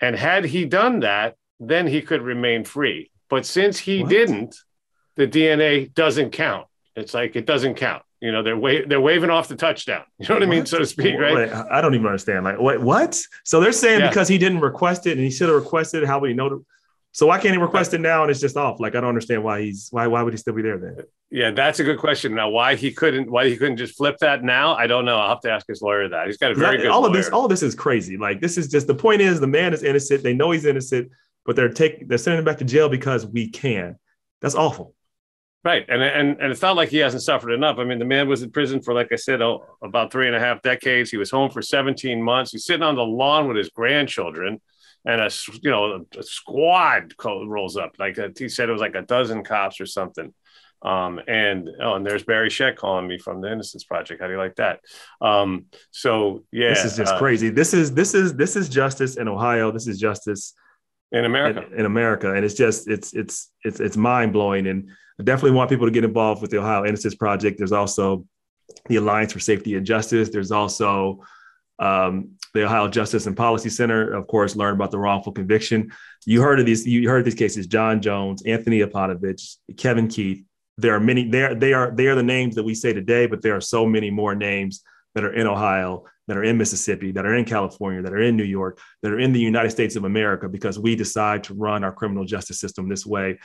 And had he done that, then he could remain free. But since he didn't, the DNA doesn't count. It's like, it doesn't count. You know, they're waving off the touchdown. You know what I mean, so to speak, right? Wait, I don't even understand. Like, what? So they're saying because he didn't request it and he should have requested it, how would he know? So why can't he request it now and it's just off? Like, I don't understand why would he still be there then? Yeah, that's a good question. Now, why he couldn't just flip that now? I don't know. I'll have to ask his lawyer that. He's got a very good lawyer. All of this is crazy. Like, this is just, the point is the man is innocent. They know he's innocent, but they're sending him back to jail because we can. That's awful. Right. And it's not like he hasn't suffered enough. I mean, the man was in prison for, like I said, about 3.5 decades. He was home for 17 months. He's sitting on the lawn with his grandchildren, and a squad rolls up. Like he said, it was like a dozen cops or something. And there's Barry Sheck calling me from the Innocence Project. How do you like that? So yeah, this is just crazy. This is justice in Ohio. This is justice in America. In America, and it's just it's mind blowing. And I definitely want people to get involved with the Ohio Innocence Project. There's also the Alliance for Safety and Justice. There's also the Ohio Justice and Policy Center. Of course, learn about the wrongful conviction. You heard of these cases: John Jones, Anthony Oponovich, Kevin Keith. There are many. They are the names that we say today, but there are so many more names that are in Ohio, that are in Mississippi, that are in California, that are in New York, that are in the United States of America, because we decide to run our criminal justice system this way.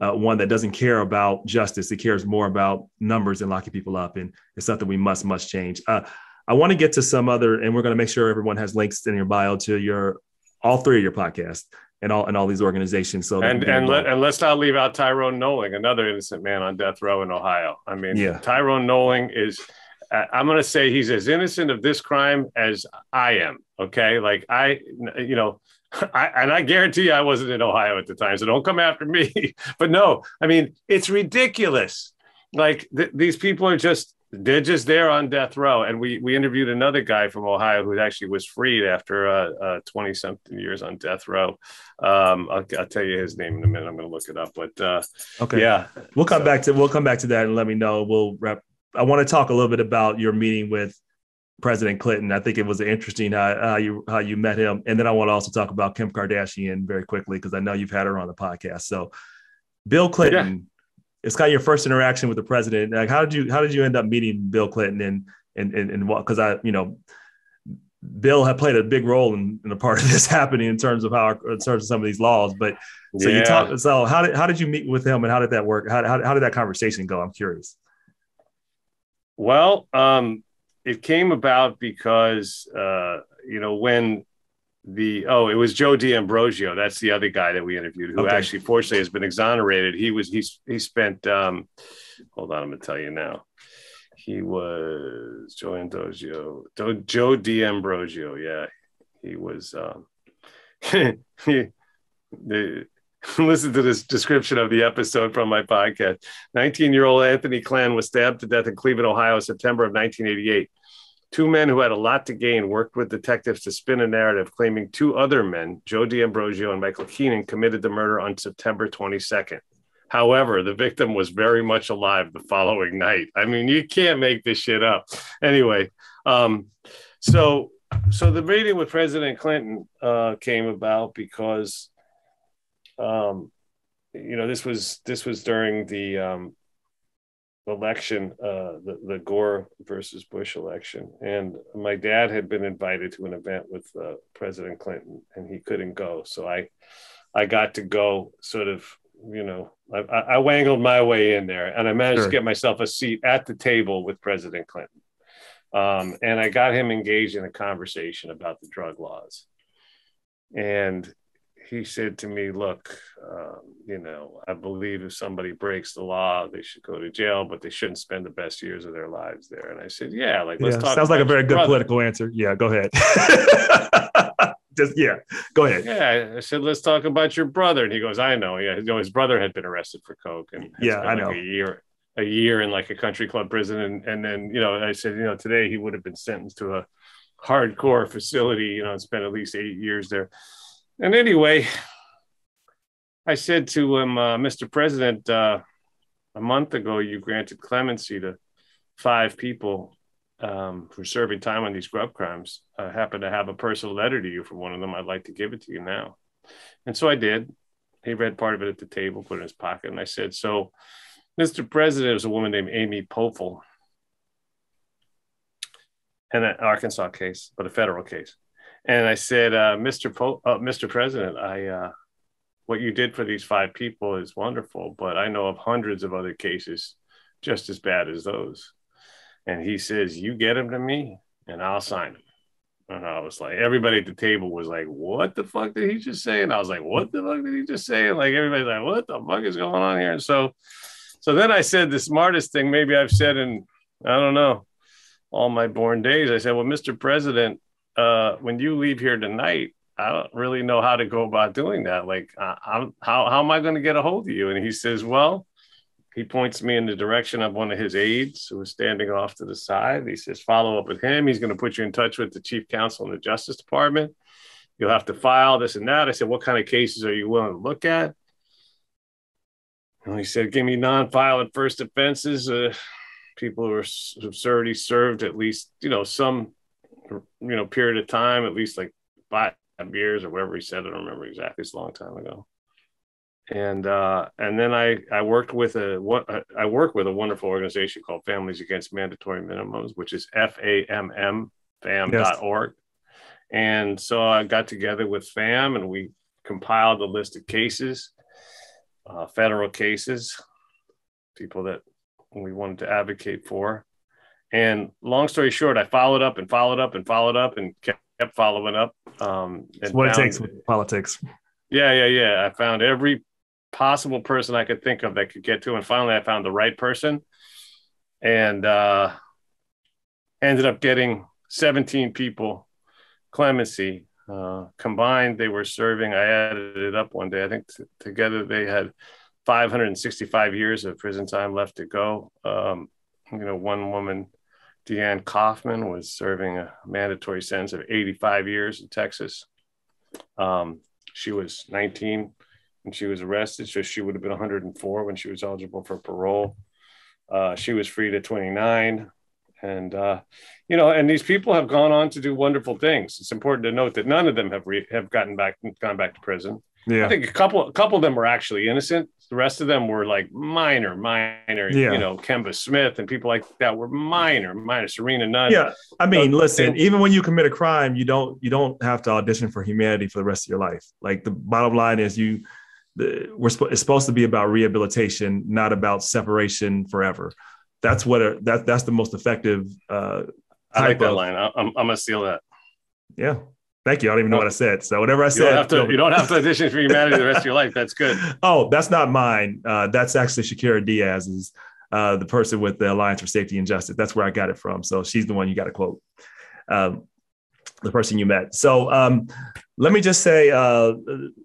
One that doesn't care about justice. It cares more about numbers and locking people up. And it's something we must change. I want to get to some other, and we're going to make sure everyone has links in your bio to all three of your podcasts and all these organizations. So and let's not leave out Tyrone Nolan, another innocent man on death row in Ohio. I mean, Tyrone Nolan is, I'm going to say he's as innocent of this crime as I am. Okay. Like I guarantee you I wasn't in Ohio at the time, so don't come after me. But no, I mean, it's ridiculous. Like these people they're just there on death row. And we interviewed another guy from Ohio who actually was freed after 20 something years on death row. I'll tell you his name in a minute. I'm going to look it up, but okay. Yeah, we'll come back to that and let me know. We'll wrap. I want to talk a little bit about your meeting with President Clinton. I think it was interesting how you met him. And then I want to also talk about Kim Kardashian very quickly, because I know you've had her on the podcast. So Bill Clinton, it's kind of your first interaction with the president. Like, how did you end up meeting Bill Clinton and what, because Bill had played a big role in a part of this happening in terms of some of these laws. But so how did you meet with him and how did that work? How did that conversation go? I'm curious. Well, it came about because, when it was Joe D'Ambrosio. That's the other guy that we interviewed who actually fortunately has been exonerated. He spent, hold on, I'm going to tell you now. He was Joe D'Ambrosio. Yeah. He was, listen to this description of the episode from my podcast. 19-year-old Anthony Clan was stabbed to death in Cleveland, Ohio, September of 1988. Two men who had a lot to gain worked with detectives to spin a narrative claiming two other men, Joe D'Ambrosio and Michael Keenan, committed the murder on September 22nd. However, the victim was very much alive the following night. I mean, you can't make this shit up. Anyway, so the meeting with President Clinton came about because, this was during the election, the Gore versus Bush election, and my dad had been invited to an event with President Clinton, and he couldn't go, so I got to go. Sort of, I wangled my way in there, and I managed to get myself a seat at the table with President Clinton. And I got him engaged in a conversation about the drug laws. And he said to me, look, I believe if somebody breaks the law, they should go to jail, but they shouldn't spend the best years of their lives there. And I said, let's talk. Sounds like a very good political answer. Yeah, go ahead. Go ahead. Yeah, I said, let's talk about your brother. And he goes, I know. Yeah, his brother had been arrested for coke. And I know. A year in like a country club prison. And then, I said, today he would have been sentenced to a hardcore facility, and spent at least 8 years there. And anyway, I said to him, Mr. President, a month ago, you granted clemency to 5 people for serving time on these grub crimes. I happen to have a personal letter to you from one of them. I'd like to give it to you now. And so I did. He read part of it at the table, put it in his pocket. And I said, so, Mr. President, was a woman named Amy Poefel, in an Arkansas case, but a federal case. And I said, Mr. President, what you did for these 5 people is wonderful, but I know of hundreds of other cases just as bad as those. And he says, you get them to me and I'll sign them. And I was like, everybody at the table was like, what the fuck did he just say? And I was like, what the fuck did he just say? And like, everybody's like, what the fuck is going on here? And so then I said the smartest thing maybe I've said in, I don't know, all my born days. I said, well, Mr. President, when you leave here tonight, I don't really know how to go about doing that. Like, how am I going to get a hold of you? And he says, well, he points me in the direction of one of his aides who was standing off to the side. He says, follow up with him. He's going to put you in touch with the chief counsel in the Justice Department. You'll have to file this and that. I said, what kind of cases are you willing to look at? And he said, give me non-violent first offenses. People who have already served at least, some, period of time, at least like 5 years or whatever he said. I don't remember exactly. It's a long time ago. And then I worked with a wonderful organization called Families Against Mandatory Minimums, which is FAMM, fam.org. And so I got together with FAM and we compiled a list of cases, federal cases, people that we wanted to advocate for. And long story short, I followed up and kept following up. It's what it takes with politics. Yeah. I found every possible person I could think of that could get to. And finally, I found the right person and ended up getting 17 people clemency. Combined, they were serving, I added it up one day, I think together they had 565 years of prison time left to go. One woman, Deanne Kaufman, was serving a mandatory sentence of 85 years in Texas. She was 19 when she was arrested, so she would have been 104 when she was eligible for parole. She was freed at 29. And, and these people have gone on to do wonderful things. It's important to note that none of them have gone back to prison. Yeah. I think a couple of them were actually innocent. The rest of them were like minor, Kemba Smith and people like that were minor, Serena Nunn. Yeah. I mean, listen, even when you commit a crime, you don't have to audition for humanity for the rest of your life. Like the bottom line is it's supposed to be about rehabilitation, not about separation forever. That's what that's the most effective. I like that line. I'm gonna steal that. Yeah, thank you. I don't even know what I said. So whatever I said, you don't have to audition for humanity the rest of your life. That's good. Oh, that's not mine. That's actually Shakira Diaz's, the person with the Alliance for Safety and Justice. That's where I got it from. So she's the one you got to quote, the person you met. So let me just say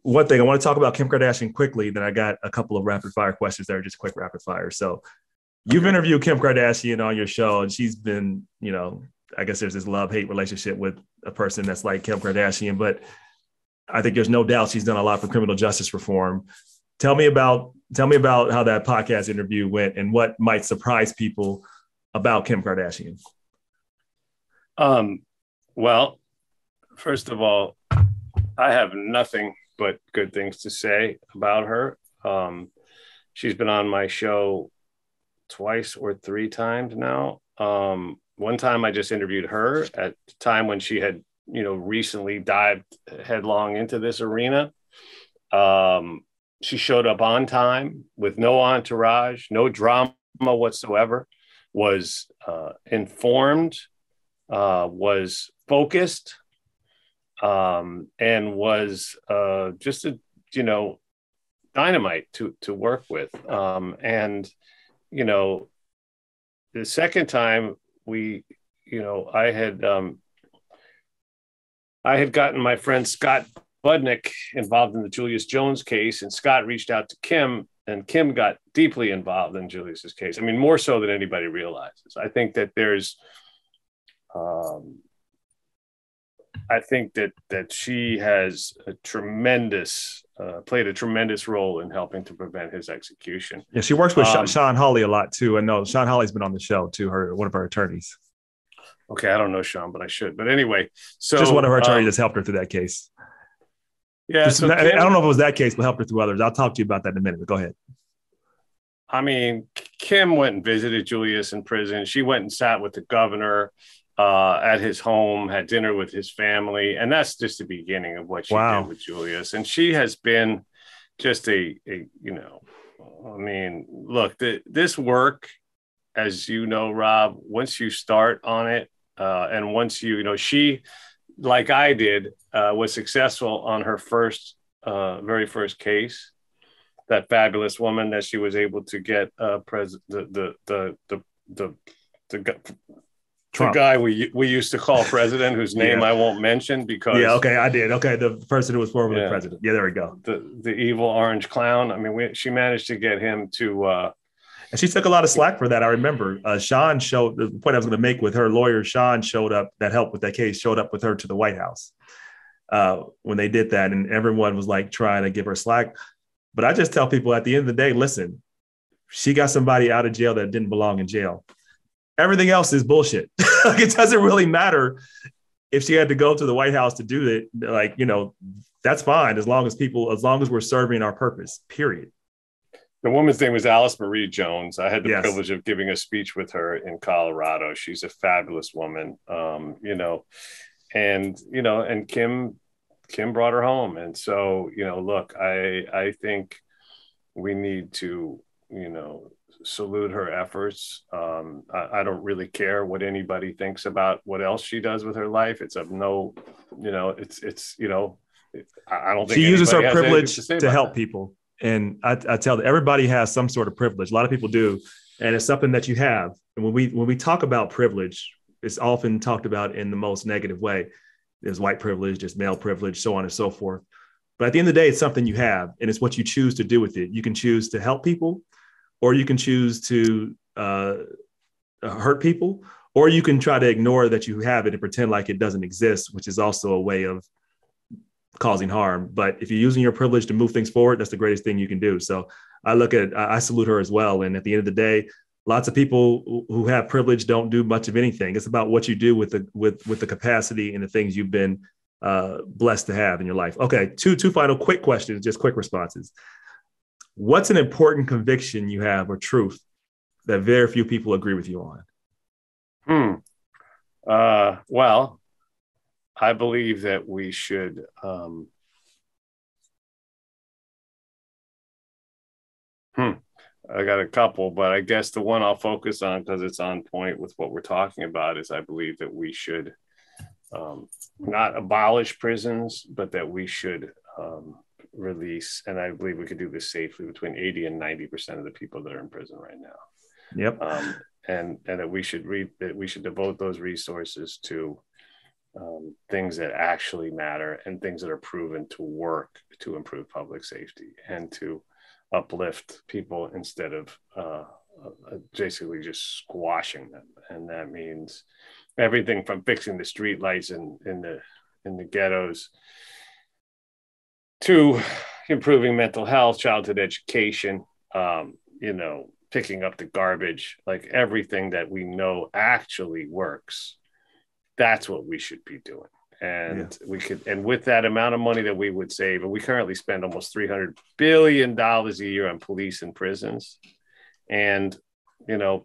one thing. I want to talk about Kim Kardashian quickly. Then I got a couple of rapid fire questions that are just quick rapid fire. So. You've interviewed Kim Kardashian on your show, and she's been, I guess there's this love-hate relationship with a person that's like Kim Kardashian, but I think there's no doubt she's done a lot for criminal justice reform. Tell me about how that podcast interview went and what might surprise people about Kim Kardashian. Well, first of all, I have nothing but good things to say about her. She's been on my show twice or three times now. One time I just interviewed her at the time when she had, recently dived headlong into this arena. She showed up on time with no entourage, no drama whatsoever, was informed, was focused, and was just dynamite to work with. And the second time I had gotten my friend Scott Budnick involved in the Julius Jones case, and Scott reached out to Kim, and Kim got deeply involved in Julius's case. I mean, more so than anybody realizes. I think that that she has played a tremendous role in helping to prevent his execution. Yeah, she works with Sean Hawley a lot too. I know Sean Hawley's been on the show too. One of her attorneys. Okay, I don't know Sean, but I should. But anyway, so just one of her attorneys that's helped her through that case. Yeah, I don't know if it was that case, but helped her through others. I'll talk to you about that in a minute. But go ahead. I mean, Kim went and visited Julius in prison. She went and sat with the governor at his home, had dinner with his family, and that's just the beginning of what she did with Julius. And she has been just this work, as you know, Rob, once you start on it, and once she, like I did, was successful on her very first case. That fabulous woman that she was able to get the guy we used to call president, whose name I won't mention because I did. The person who was formerly president. Yeah, there we go. The evil orange clown. I mean, she managed to get him to. And she took a lot of slack for that. I remember Sean showed the point I was going to make with her lawyer. Sean showed up, that helped with that case, showed up with her to the White House when they did that. And everyone was like trying to give her slack. But I just tell people at the end of the day, listen, she got somebody out of jail that didn't belong in jail. Everything else is bullshit. Like, it doesn't really matter if she had to go to the White House to do it. Like, that's fine as long as we're serving our purpose, period. The woman's name was Alice Marie Jones. I had the privilege of giving a speech with her in Colorado. She's a fabulous woman, and Kim brought her home. And so, look, I think we need to, salute her efforts. I don't really care what anybody thinks about what else she does with her life. It's of no, I don't think she uses her privilege to help people. And I tell them, everybody has some sort of privilege. A lot of people do. And it's something that you have. And when we talk about privilege, it's often talked about in the most negative way. There's white privilege, there's male privilege, so on and so forth. But at the end of the day, it's something you have, and it's what you choose to do with it. You can choose to help people, or you can choose to hurt people, or you can try to ignore that you have it and pretend like it doesn't exist, which is also a way of causing harm. But if you're using your privilege to move things forward, that's the greatest thing you can do. So I salute her as well. And at the end of the day, lots of people who have privilege don't do much of anything. It's about what you do with the capacity and the things you've been blessed to have in your life. Okay, two final quick questions, just quick responses. What's an important conviction you have or truth that very few people agree with you on? Well, I believe that we should I got a couple, but I guess the one I'll focus on, because it's on point with what we're talking about, is I believe that we should not abolish prisons, but that we should release, and I believe we could do this safely, between 80 and 90% of the people that are in prison right now. Yep. And that we should devote those resources to things that actually matter and things that are proven to work to improve public safety and to uplift people instead of basically just squashing them. And that means everything from fixing the street lights in the ghettos to improving mental health, childhood education, picking up the garbage, like everything that we know actually works. That's what we should be doing. And and with that amount of money that we would save, and we currently spend almost $300 billion a year on police and prisons. And,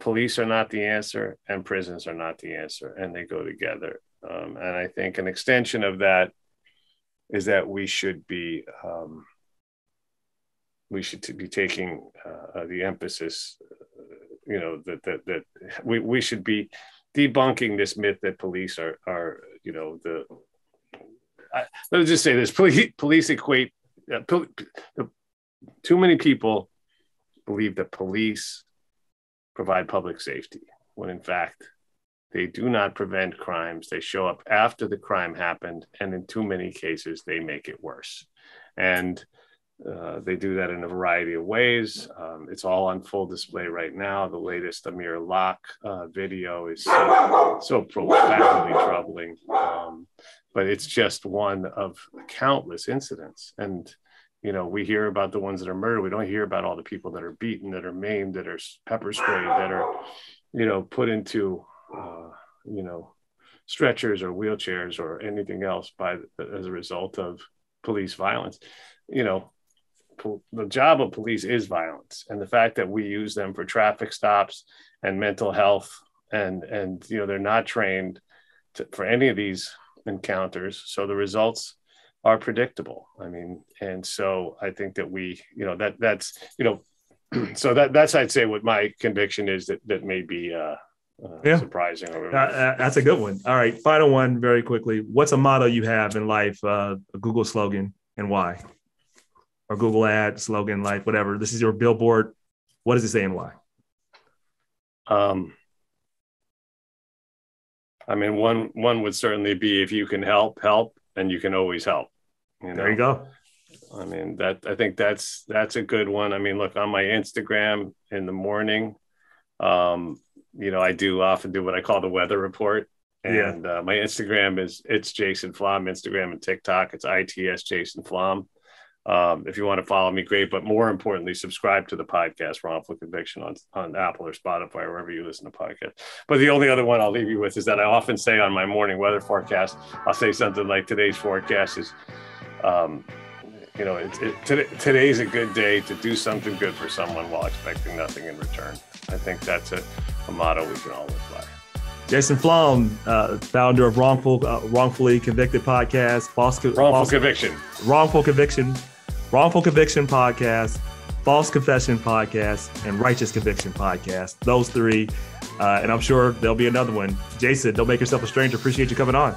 police are not the answer and prisons are not the answer, and they go together. And I think an extension of that is that we should be taking the emphasis, that we should be debunking this myth that police are let's just say this: police equate. Too many people believe that police provide public safety, when in fact they do not prevent crimes. They show up after the crime happened, and in too many cases, they make it worse. And they do that in a variety of ways. It's all on full display right now. The latest Amir Locke video is so profoundly troubling. But it's just one of countless incidents. And, we hear about the ones that are murdered. We don't hear about all the people that are beaten, that are maimed, that are pepper sprayed, that are, put into, stretchers or wheelchairs or anything else as a result of police violence. The job of police is violence, and the fact that we use them for traffic stops and mental health, and they're not trained for any of these encounters, so the results are predictable. And so I think that that's I'd say what my conviction is, that may be surprising. That's a good one. All right, final one very quickly. What's a motto you have in life, a Google slogan, and why? Or Google ad slogan, like whatever. This is your billboard. What does it say and why? One would certainly be, if you can help, and you can always help. There you go. I think that's a good one. Look, on my Instagram in the morning, I do often do what I call the weather report. And my Instagram it's Jason Flom, Instagram and TikTok. It's ITS Jason Flom. If you want to follow me, great. But more importantly, subscribe to the podcast, Wrongful Conviction, on Apple or Spotify, or wherever you listen to podcasts. But the only other one I'll leave you with is that I often say on my morning weather forecast, I'll say something like, today's forecast is, today's a good day to do something good for someone while expecting nothing in return. I think that's a motto we can all live by. Jason Flom, founder of Wrongfully Convicted podcast, Wrongful Conviction podcast, False Confession podcast, and Righteous Conviction podcast. Those three, and I'm sure there'll be another one. Jason, don't make yourself a stranger. Appreciate you coming on.